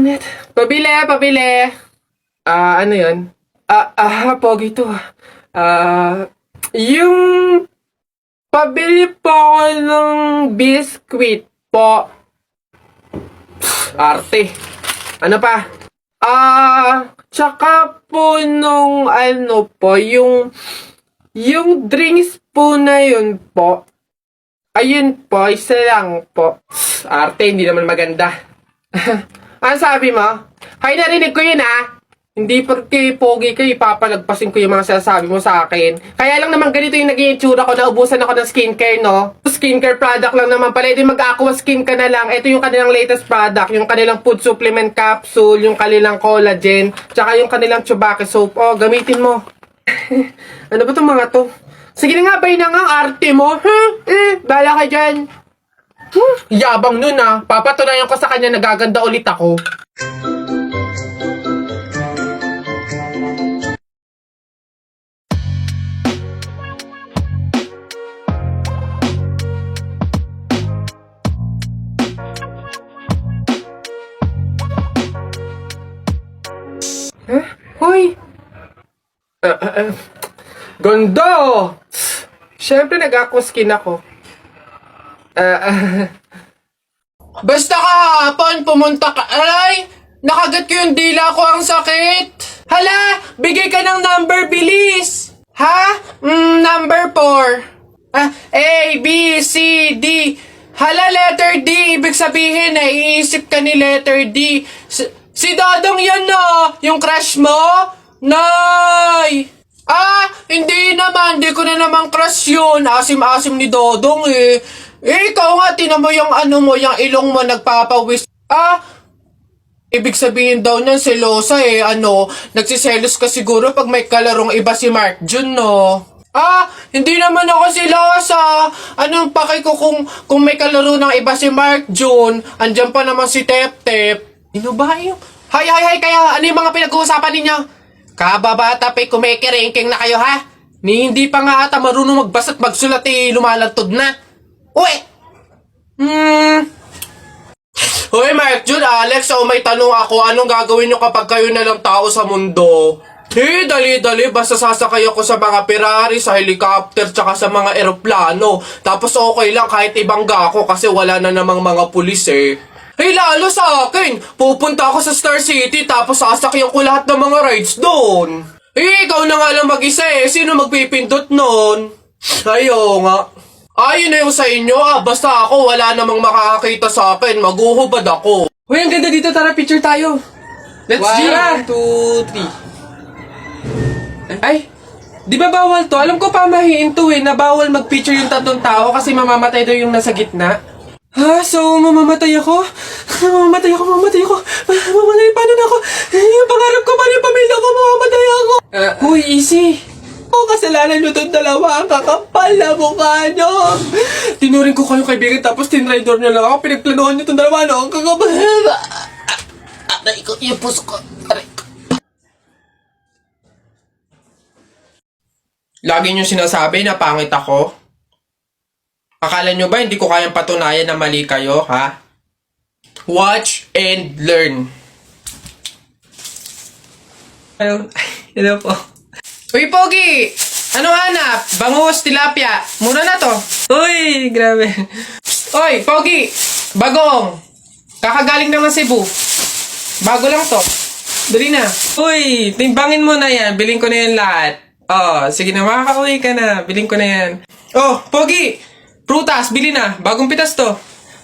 Init. Pabili, pabili. Ano yun? Pogi to. Yung pabili po ako ng biskwit po. Arte. Ano pa? Tsaka po nung ano po, yung drinks po na yun po. Ayun po, isa lang po. Arte, hindi naman maganda. Ano sabi mo? Hay, narinig ko yun Hindi porque pogi kayo, ipapalagpasin ko yung mga sinasabi mo sa akin. Kaya lang naman ganito yung naging itsura ko, naubusan ako ng skincare, no? Skincare product lang naman pala, edi mag-aqua skin ka na lang. Ito yung kanilang latest product, yung kanilang food supplement capsule, yung kanilang collagen, tsaka yung kanilang Chubaki soap. Oh, gamitin mo. Ano ba itong mga to? Sige na nga, bay na nga, arte mo. Bala ka dyan. Yabang nun Papatunayan ko sa kanya nagaganda ulit ako. Hoy! Ganda! Siyempre nag-aquaskin ako. Basta kahapon pumunta ka. Ay! Nakagat ko yung dila ko, ang sakit! Hala! Bigay ka ng number, bilis! Ha? Number 4. A, B, C, D. Hala, letter D. Ibig sabihin, iisip ka ni letter D. Si Dodong yan yung crush mo? Nay! Hindi naman. Hindi ko na naman crush yun. Asim-asim ni Dodong ikaw nga, tinan mo yung yung ilong mo nagpapawis. Ibig sabihin daw niyan selosa nagsiselos ka siguro pag may kalarong iba si Mark Jun, no? Hindi naman ako selosa. Anong paki ko kung may kalaro ng iba si Mark Jun? Andyan pa naman si Tep Tep. Ano ba yung? Hay, kaya ano yung mga pinag-uusapan ninyo? Kababata pa'y kumikiringking na kayo, ha? Hindi pa nga ata marunong magbasa at magsulat lumalantod na. Uy! Hoy, Mark Jun, Alex, may tanong ako. Anong gagawin nyo kapag kayo na lang tao sa mundo? Dali, basta sasakay ako sa mga Ferrari, sa helicopter, tsaka sa mga eroplano. Tapos okay lang kahit ibangga ako kasi wala na namang mga pulis lalo sa akin. Pupunta ako sa Star City tapos sasakyan ko lahat ng mga rides doon. Ikaw na nga lang mag-isa Sino magpipindot nun? Ayo nga. Yun na yung sa inyo Basta ako wala namang makakakita sa akin. Maguhubad ako. Hoy, ang ganda dito. Tara, picture tayo. Let's G. 1, 2, 3. Ay, di ba bawal to? Alam ko pamahiin to na bawal mag-picture yung tatlong tao kasi mamamatay daw yung nasa gitna. So, mamamatay ako? Mamamatay ako. Paano na ako? Yung pangarap ko, paano yung pamilya ko? Mamamatay ako. Uy, easy. Kasalanan nyo itong dalawa. Ang kakapal na mukha nyo. Tinuring ko kayo kaibigan tapos tinraidor nyo lang ako. Pinagplanuhan nyo itong dalawa, no? Ang kakapal. Aray ko, yung puso ko. Aray ko. Lagi nyo sinasabi na pangit ako? Akala nyo ba hindi ko kayang patunayan na mali kayo, ha? Watch and learn. Hello po. Uy, Pogi! Ano hanap? Bangus, tilapia. Mura na to. Uy, grabe. Uy, Pogi! Bagong! Kakagaling lang ng Cebu. Bago lang to. Dali na. Uy, timbangin mo na yan. Biling ko na yan lahat. Sige na, makakauwi ka na. Biling ko na yan. Pogi! Prutas, bili na. Bagong pitas to.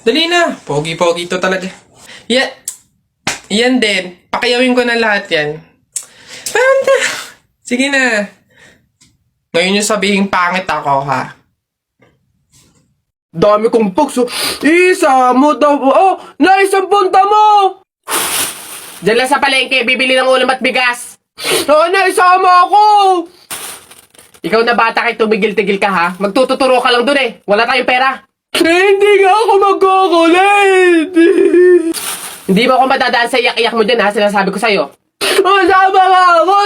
Dali na. Pogi to talaga. Yan din. Pakiyawin ko na lahat yan. Panda. Sige na. Ngayon yung sabihin pangit ako, ha? Dami kong pugs. Isa mo daw. Naisang punta mo. Diyan lang sa palengke. Bibili ng ulam at bigas. Naisama ako. Ikaw na bata kay tumigil-tigil ka, ha? Magtututuro ka lang dun Wala tayong pera. Hindi nga ako magkukulit. Hindi mo ako madadaan sa iyak-iyak mo dyan, ha? Sinasabi ko sa'yo. Sama ako!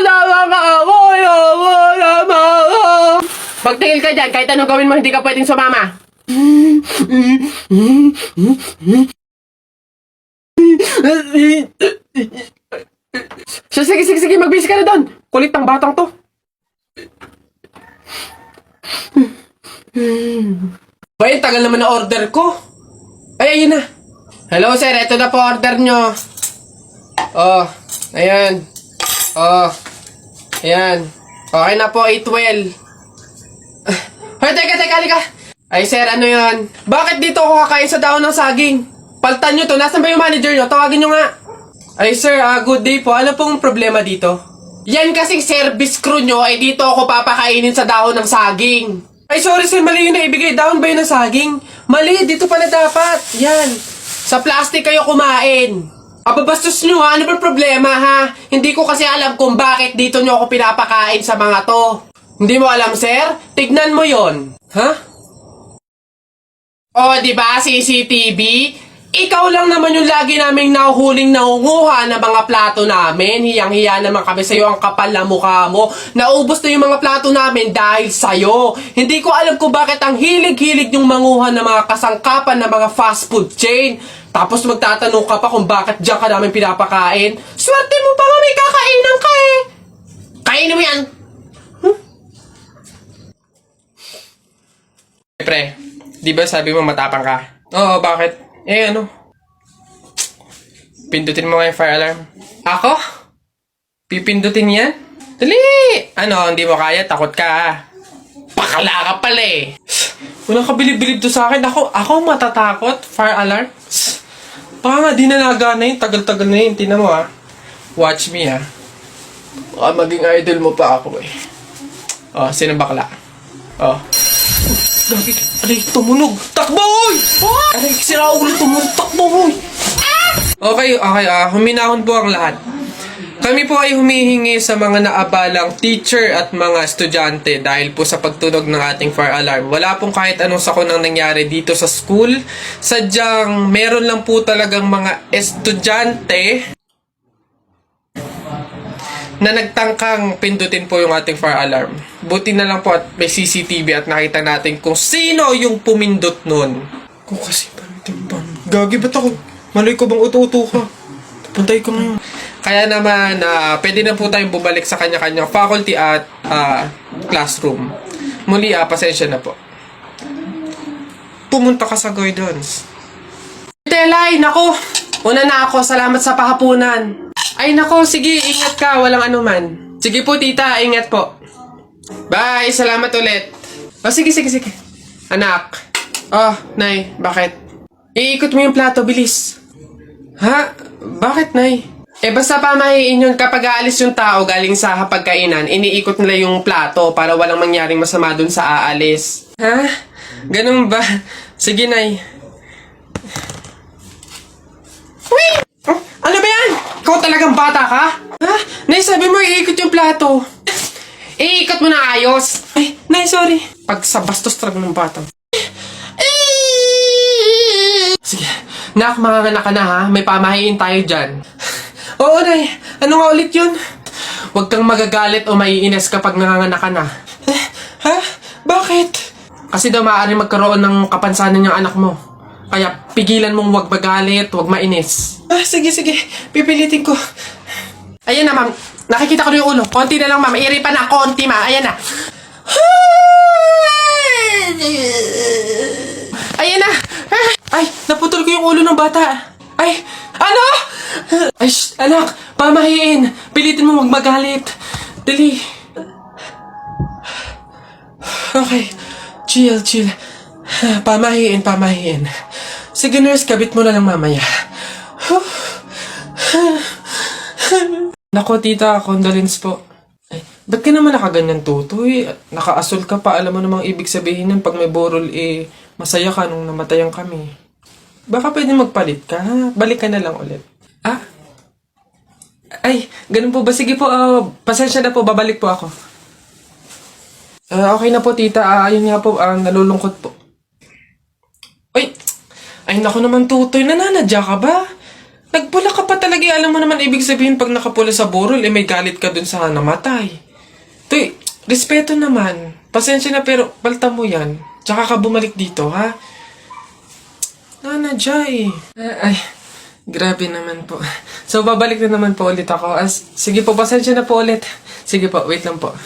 Magtingil ka dyan, kahit anong gawin mo, hindi ka pwedeng sumama. Sige, magbisi ka na doon. Kulit ng batang to. Bay, tagal naman na order ko. Ay, ayun na. Hello, sir. Ito na po order nyo. Oh, ayan. Oh, ayan. Okay na po, 812. Hoy, teka, halika. Ay, sir, ano yan? Bakit dito ako kakain sa daon ng saging? Paltan nyo to. Nasaan ba yung manager nyo? Tawagin nyo nga. Ay, sir, good day po. Ano pong problema dito? Yan kasing service crew nyo, ay dito ako papakainin sa dahon ng saging. Ay, sorry sir, mali yun na ibigay. Dahon ba yun ng saging? Mali, dito pala dapat. Yan. Sa plastic kayo kumain. Ababastos nyo ha, ano ba problema ha? Hindi ko kasi alam kung bakit dito nyo ako pinapakain sa mga to. Hindi mo alam, sir? Tignan mo yon. Ha? O, di ba CCTV? Ikaw lang naman yung lagi naming nahuhuling nangunguha ng mga plato namin. Hiyang-hiya naman kami sa'yo, ang kapal na mukha mo. Naubos na yung mga plato namin dahil sa'yo. Hindi ko alam kung bakit ang hilig-hilig yung manguha ng mga kasangkapan ng mga fast food chain. Tapos magtatanong ka pa kung bakit diyan ka namin pinapakain. Swerte mo pa nga may kakainan ka eh. Kainin mo yan. Pre, di ba sabi mo matapang ka? Oo, bakit? Eh, ano? Pindutin mo nga yung fire alarm. Ako? Pipindutin yan? Dali! Ano, hindi mo kaya? Takot ka. Pakala ka pala eh. Walang kabilib-bilib to sa akin. Ako matatakot? Fire alarm? Baka nga di na nagana yun. Tagal-tagal na yun. Tingnan mo ha. Watch me ha. Baka maging idol mo pa ako eh. Oh, sino bakla? Oh. Gagi, aray, tumunog. Takbo, oy! Aray, sira ulo, tumunog. Takbo, oy! Okay, huminahon po ang lahat. Kami po ay humihingi sa mga naabalang teacher at mga estudyante dahil po sa pagtunog ng ating fire alarm. Wala pong kahit anong sakunang nangyari dito sa school. Sadyang meron lang po talagang mga estudyante na nagtangkang pindutin po yung ating fire alarm. Buti na lang po at may CCTV at nakita natin kung sino yung pumindot nun. Kung kasi pantimban. Gagi, ba't ako? Maloy ko bang uto-uto ka? Puntay ko ngayon. Kaya naman, pwede na po tayong bumalik sa kanya-kanyang faculty at classroom. Muli, pasensya na po. Pumunta ka sa guidance. Telay, nako! Una na ako, salamat sa pahapunan. Ay nako, sige, ingat ka, walang anuman. Sige po tita, ingat po. Bye, salamat ulit. Oh, sige. Anak. Oh, nay, bakit? Iikot mo yung plato, bilis. Ha? Bakit, nay? Basta pamahiin yun kapag aalis yung tao galing sa hapagkainan, iniikot nila yung plato para walang mangyaring masama dun sa aalis. Ha? Ganun ba? Sige, nay. Uy! Oh, ano ba yan? Ikaw talagang bata ka? Ha? Nay, sabi mo iikot yung plato. Iikot mo na ayos. Ay, nay, sorry. Pag sa bastos talaga ng bata. Sige. Nak, manganganak ka na ha. May pamahiin tayo dyan. Oo, nay. Ano nga ulit yun? Huwag kang magagalit o maiinis kapag nanganganak ka na. Ha? Bakit? Kasi daw maaaring magkaroon ng kapansanan yung anak mo. Kaya pigilan mong huwag magalit, huwag mainis. Sige. Pipilitin ko. Ayan na, ma'am. Nakikita ko na yung ulo. Konti na lang, ma'am. Iri pa na. Konti, ma'am. Ayan na. Ayan na. Ay, naputol ko yung ulo ng bata. Ay, ano? Ay, anak. Pamahiin. Pilitin mo huwag magalit. Dali. Okay. Chill. Pamahiin. Sige, nurse, kabit mo na lang mamaya. Nako, tita, condolence po. Ay, ba't ka naman nakaganyan, tutoy? Nakaasol ka pa, alam mo namang ibig sabihin nun pag may borol, masaya ka nung namatayan kami. Baka pwede magpalit ka, ha? Balik ka na lang ulit. Ay, ganun po ba? Sige po, pasensya na po, babalik po ako. Okay na po, tita. Ayun nga po, nalulungkot po. Ay, naku naman, tutoy. Nananadya ka ba? Nagpula ka pa talaga. Alam mo naman ibig sabihin pag nakapula sa burol, may galit ka dun sa namatay. Tuy, respeto naman. Pasensya na pero palta mo yan. Tsaka ka bumalik dito, ha? Nanadya eh. Ay, Grabe naman po. So, babalik na naman po ulit ako. Sige po, pasensya na po ulit. Sige po, wait lang po.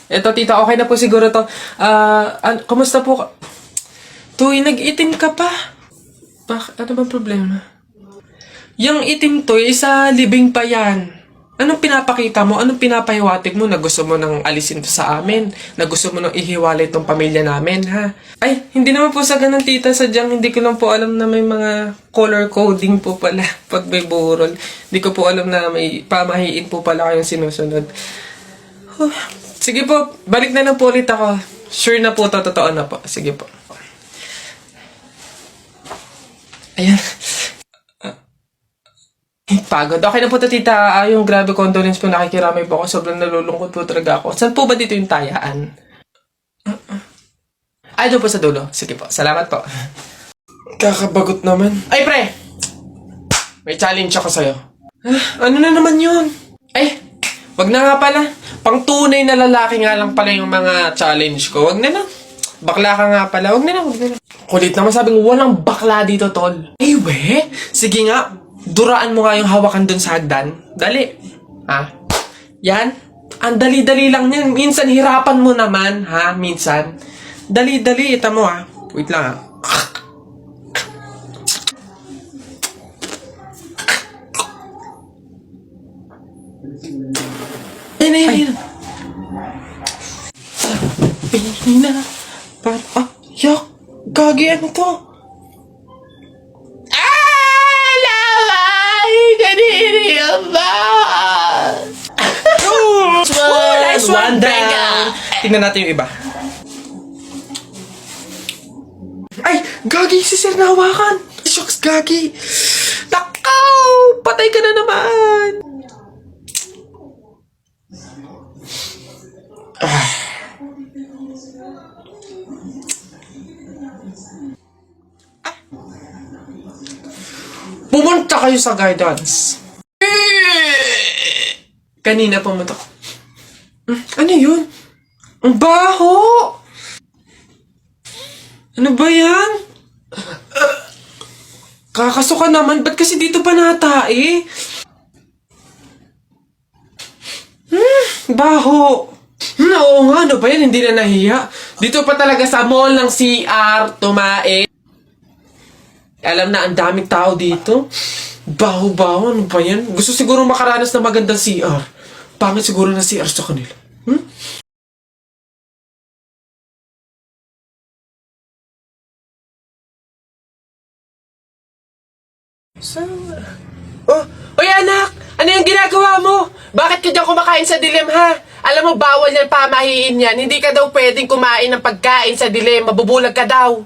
Eto, tita, okay na po siguro to. Kumusta po? Tuy, nag-itim ka pa. Ano ba problema? Yung itim to, sa libing pa yan. Anong pinapakita mo? Anong pinapahiwatig mo na gusto mo nang alisin to sa amin? Na gusto mo nang ihiwalay tong pamilya namin, ha? Ay, hindi naman po sa ganun, tita. Sadyang hindi ko lang po alam na may mga color coding po pala pag may burol. Hindi ko po alam na may pamahiin po pala kayong sinusunod. Sige po, balik na lang po ulit ako. Sure na po, totoo na po. Sige po. Ayan. Pagod. Okay na po to, tita. Yung grabe condolence po, nakikiramay po ako. Sobrang nalulungkot po talaga ako. Saan po ba dito yung tayaan? Ay, doon po sa dulo. Sige po. Salamat po. Kakabagot naman. Ay, pre! May challenge ako sa'yo. Ano na naman yun? Ay, wag na nga pala. Pang tunay na lalaki nga lang pala yung mga challenge ko. Wag na lang. Bakla ka nga pala. Wag na lang, wag na lang. Kulit naman, sabing walang bakla dito, tol. Ay, we? Sige nga. Duraan mo nga yung hawakan dun sa hagdan. Dali. Ha? Yan. Ang dali-dali lang yan. Minsan, hirapan mo naman, ha? Minsan. Dali-dali. Ita mo, ha? Wait lang, ha? Ay, na, yan. Sabi na. Yak. Gagi, ano to? Nice one down. Tingnan natin yung iba. Ay, Gagi, si Sir nahawakan. Shucks, Gagi. Takaw! Patay ka na naman. Pumunta kayo sa guidance. Kanina pumunta. Ano yun? Ang baho! Ano ba yan? Kakasuka naman. Ba't kasi dito pa natae? Baho. Oo nga, ano ba yan? Hindi na nahiya. Dito pa talaga sa mall ng CR, tumae. Alam na, ang daming tao dito. Baho-baho, ano ba yan? Gusto siguro makaranas ng magandang CR. Pangit siguro na CR sa kanila. Oy anak! Ano yung ginagawa mo? Bakit ka dyan kumakain sa dilim, ha? Alam mo, bawal yan, pamahiin yan. Hindi ka daw pwedeng kumain ng pagkain sa dilim. Mabubulag ka daw.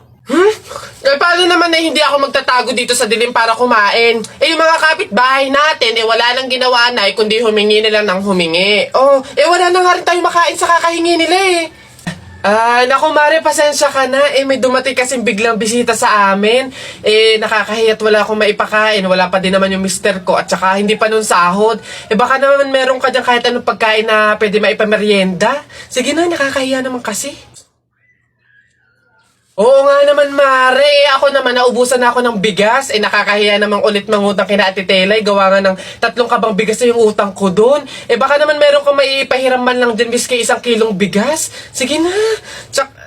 Eh, paano naman na hindi ako magtatago dito sa dilim para kumain? Eh, yung mga kapitbahay natin, wala nang ginawa na, kundi humingi na lang ng humingi. Wala na nga rin tayo makain sa kakahingi nila, eh. Naku, Mare, pasensya ka na. May dumating kasing biglang bisita sa amin. Nakakahiya't wala akong maipakain. Wala pa din naman yung mister ko. At saka, hindi pa nun sahod. Baka naman meron ka dyan kahit anong pagkain na pwede maipamerienda. Sige na, nakakahiya naman kasi. Oo nga naman, Mare. Ako naman, naubusan na ako ng bigas. Nakakahiya naman ulit mangutang kina Ate Telay. Gawa nga ng 3 kabang bigas na yung utang ko doon. Baka naman meron kang maipahiram man lang dyan, miski 1 kilong bigas. Sige na.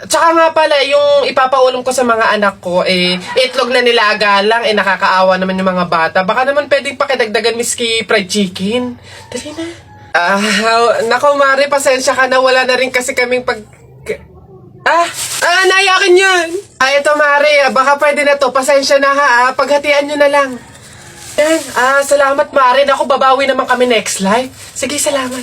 Tsaka nga pala, yung ipapaulam ko sa mga anak ko, itlog na nilaga lang. Nakakaawa naman yung mga bata. Baka naman pwedeng pakidagdagan, miski fried chicken. Dali na. Nako, Mare, pasensya ka na. Wala na rin kasi kaming nayakin yan. Ito, Mare, baka pwede na to. Pasensya na, ha. Paghatian nyo na lang. Yan. Salamat, Mare. Naku, babawi naman kami next live. Sige, salamat.